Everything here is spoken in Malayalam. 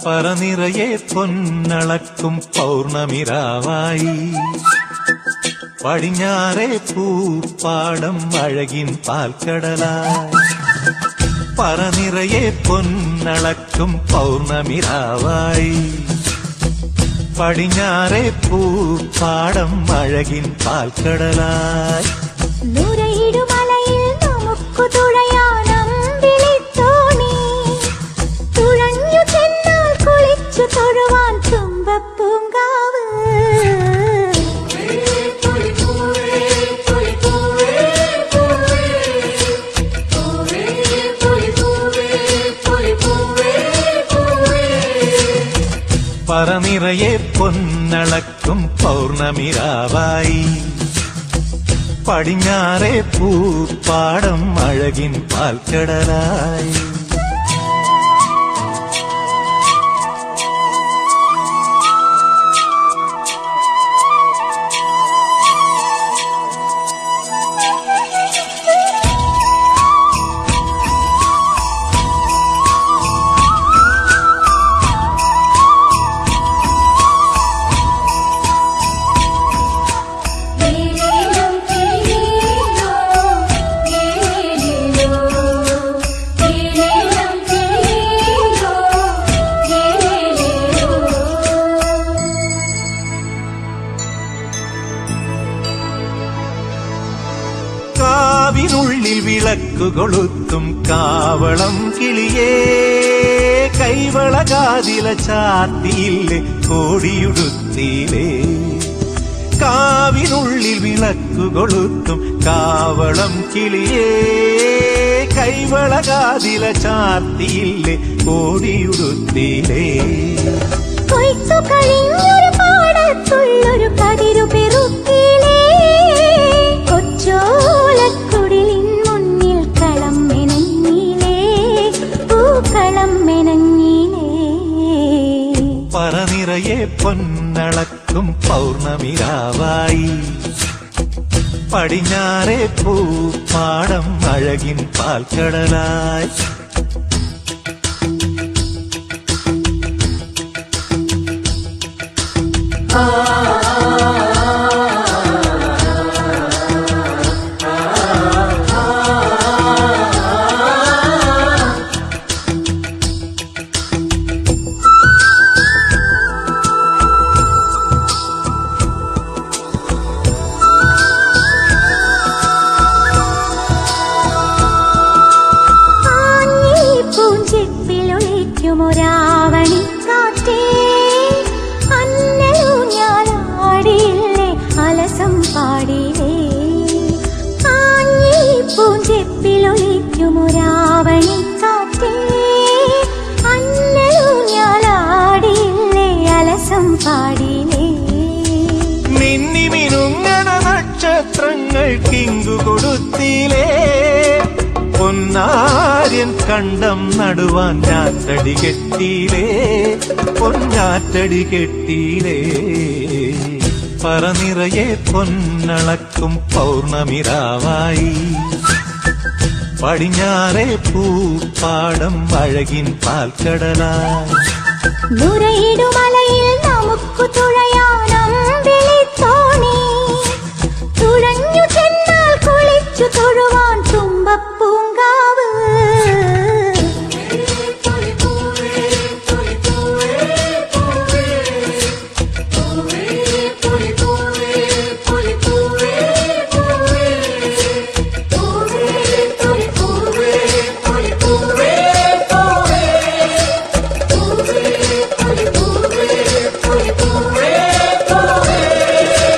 പറനിറയെ പൊന്നളക്കും പൗർണമിരാവായി പടിഞ്ഞാറെ പൂപ്പാടം അഴകിൻ പാൽക്കടലായി. പറനിറയെ പൊന്നളക്കും പൗർണമിരാവായി പടിഞ്ഞാറെ പൂപ്പാടം അഴകിൻ പാൽക്കടലായി. നുരയിടുമലയിൽ നമുക്ക് തുഴയാനമ്പിളിത്തോണി തുഴഞ്ഞു ചെന്നാൽ കുളിച്ചു തൊഴുവാൻ തുമ്പപ്പൂങ്കാവ്. പറനിറയെ പൊന്നളക്കും പൗർണമിരാവായി പടിഞ്ഞാറെ പൂപ്പാടം അഴകിൻ പാൽക്കടലായി. കാവിനുള്ളിൽ വിളക്കു കൊളുത്തും കാവളം കിളിയേ കൈവളകാതില ചാത്തിയില്ലേ കോടിയുടുത്തിയിലേ. കാവിനുള്ളിൽ വിളക്കു കൊളുത്തും കാവളം കിളിയേ കൈവളകാതില ചാത്തിയില്ലേ കോടിയുടുത്തിയിലേ. കൊയ്ത്തു കഴിഞ്ഞൊരു പാടത്തുള്ളൊരു കതിരു പെറുക്കിലേ കൊച്ചോലക്കുടിലിൻ മുന്നിൽ കളം മെനഞ്ഞിലേ പൂക്കളം മെനഞ്ഞിലേ. പറനിറയെ പൊന്നളക്കും പൗർണമിരാവായി പടിഞ്ഞാറെ പൂപ്പാടം അഴകിൻ പാൽക്കടലായി. ഒരാവണിക്കാറ്റേ അന്നലു ഞാനാടിയില്ലേ അലസം പാടിയില്ലേ. ആഞ്ഞി പൂഞ്ചെപ്പിലൊളിക്കുമൊരാവണിക്കാറ്റേ അന്നലു ഞാനാടിയില്ലേ അലസം പാടിയില്ലേ. മിന്നി മിനുങ്ങണ നക്ഷത്രങ്ങൾ കിങ്കു കൊടുത്തിലേ പൊന്നാര്യൻ കണ്ടം നടുവാൻ ഞാറ്റടി കെട്ടിയിലേ പൊന്നാറ്റടി കെട്ടിയിലേ. പറനിറയെ പൊന്നളക്കും പൗർണമിരാവായി പടിഞ്ഞാറെ പൂപ്പാടം അഴകിൻ പാൽക്കടലായി. നുരയിടുമലയിൽ നമുക്ക് തുഴയാൻ